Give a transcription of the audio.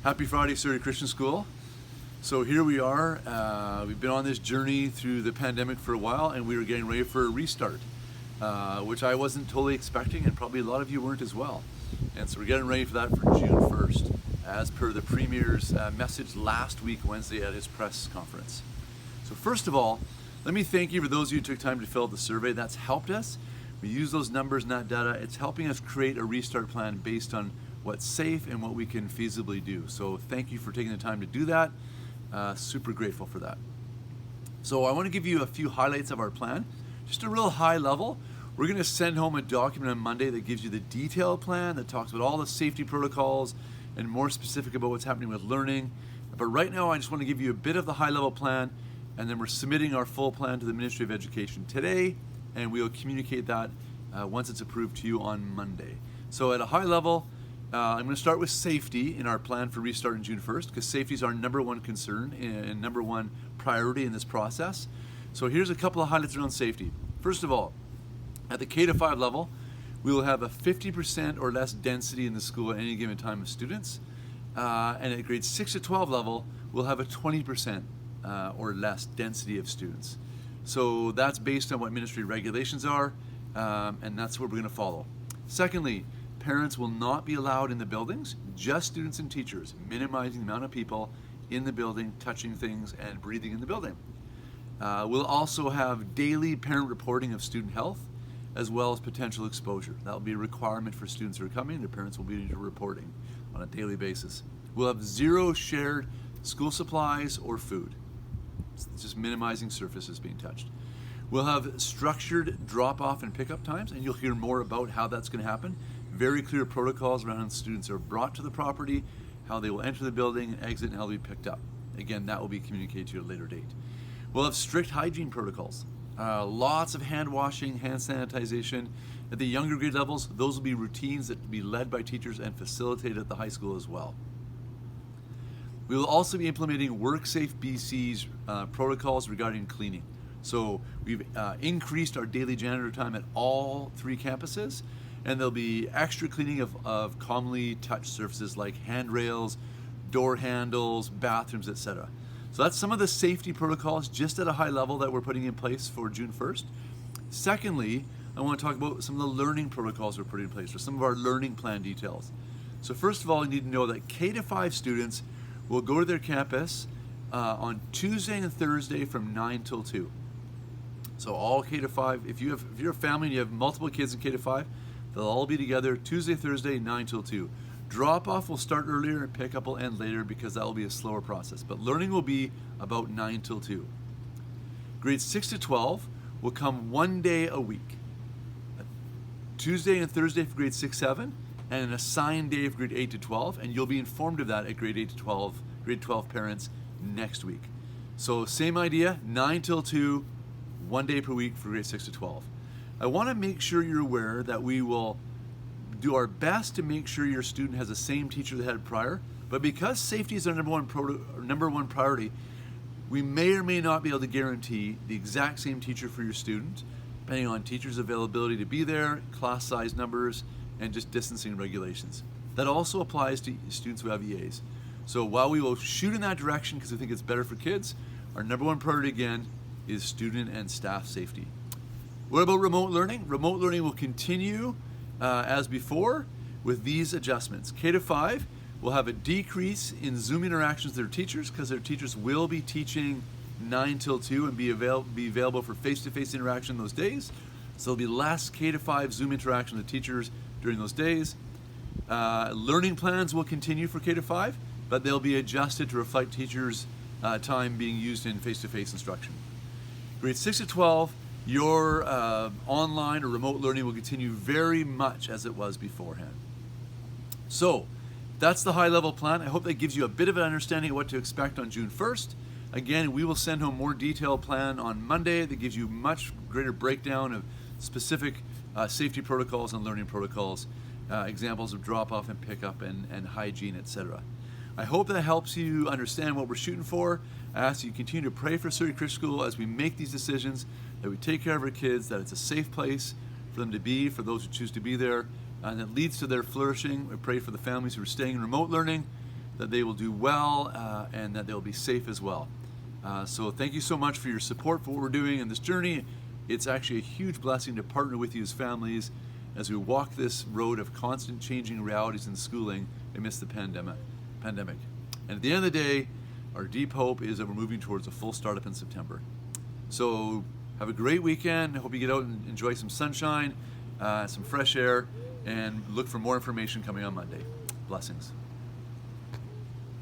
Happy Friday, Surrey Christian School. So here we are. We've been on this journey through the pandemic for a while, and we were getting ready for a restart, which I wasn't totally expecting, and probably a lot of you weren't as well. And so we're getting ready for that for June 1st, as per the Premier's message last week, Wednesday, at his press conference. So first of all, let me thank you for those of you who took time to fill out the survey. That's helped us. We use those numbers and that data. It's helping us create a restart plan based on what's safe and what we can feasibly do. So thank you for taking the time to do that. Super grateful for that. So I want to give you a few highlights of our plan. Just a real high level. We're going to send home a document on Monday that gives you the detailed plan that talks about all the safety protocols and more specific about what's happening with learning. But right now I just want to give you a bit of the high level plan, and then we're submitting our full plan to the Ministry of Education today, and we'll communicate that once it's approved to you on Monday. So at a high level, I'm going to start with safety in our plan for restarting June 1st, because safety is our number one concern and number one priority in this process. So here's a couple of highlights around safety. First of all, at the K-5 level, we will have a 50% or less density in the school at any given time of students. And at grades 6 to 12 level, we'll have a 20% or less density of students. So that's based on what ministry regulations are, and that's what we're going to follow. Secondly, parents will not be allowed in the buildings, just students and teachers, minimizing the amount of people in the building, touching things, and breathing in the building. We'll also have daily parent reporting of student health, as well as potential exposure. That will be a requirement for students who are coming. Their parents will be reporting on a daily basis. We'll have zero shared school supplies or food. It's just minimizing surfaces being touched. We'll have structured drop-off and pickup times, and you'll hear more about how that's going to happen. Very clear protocols around how students are brought to the property, how they will enter the building and exit, and how they'll be picked up. Again, that will be communicated to you at a later date. We'll have strict hygiene protocols. Lots of hand washing, hand sanitization. At the younger grade levels, those will be routines that will be led by teachers and facilitated at the high school as well. We will also be implementing WorkSafe BC's protocols regarding cleaning. So we've increased our daily janitor time at all 3 campuses, and there'll be extra cleaning of commonly touched surfaces like handrails, door handles, bathrooms, etc. So that's some of the safety protocols just at a high level that we're putting in place for June 1st. Secondly, I want to talk about some of the learning protocols we're putting in place, or some of our learning plan details. So first of all, you need to know that K-5 students will go to their campus on Tuesday and Thursday from 9 till 2. So all K-5, if you're a family and you have multiple kids in K-5, they'll all be together Tuesday, Thursday, 9 till 2. Drop-off will start earlier and pick-up will end later, because that will be a slower process. But learning will be about 9 till 2. Grades 6 to 12 will come 1 day a week. Tuesday and Thursday for grade 6, 7, and an assigned day for grade 8 to 12, and you'll be informed of that at grade 8 to 12, grade 12 parents next week. So same idea, 9 till 2, 1 day per week for grade 6 to 12. I want to make sure you're aware that we will do our best to make sure your student has the same teacher they had prior, but because safety is our number one priority, we may or may not be able to guarantee the exact same teacher for your student, depending on teachers' availability to be there, class size numbers, and just distancing regulations. That also applies to students who have EAs. So while we will shoot in that direction because we think it's better for kids, our number one priority again is student and staff safety. What about remote learning? Remote learning will continue as before with these adjustments. K-5 will have a decrease in Zoom interactions with their teachers, because their teachers will be teaching 9 till 2 and be available for face-to-face interaction those days. So there'll be less K-5 Zoom interaction with teachers during those days. Learning plans will continue for K-5, but they'll be adjusted to reflect teachers' time being used in face-to-face instruction. Grades 6 to 12, your online or remote learning will continue very much as it was beforehand. So that's the high-level plan. I hope that gives you a bit of an understanding of what to expect on June 1st. Again, we will send home more detailed plan on Monday that gives you much greater breakdown of specific safety protocols and learning protocols, examples of drop-off and pickup and hygiene, etc. I hope that helps you understand what we're shooting for. I ask you to continue to pray for Surrey Christian School as we make these decisions, that we take care of our kids, that it's a safe place for them to be, for those who choose to be there, and it leads to their flourishing. We pray for the families who are staying in remote learning, that they will do well, and that they'll be safe as well. So thank you so much for your support for what we're doing in this journey. It's actually a huge blessing to partner with you as families as we walk this road of constant changing realities in schooling amidst the pandemic. And at the end of the day, our deep hope is that we're moving towards a full startup in September. So have a great weekend. I hope you get out and enjoy some sunshine, some fresh air, and look for more information coming on Monday. Blessings.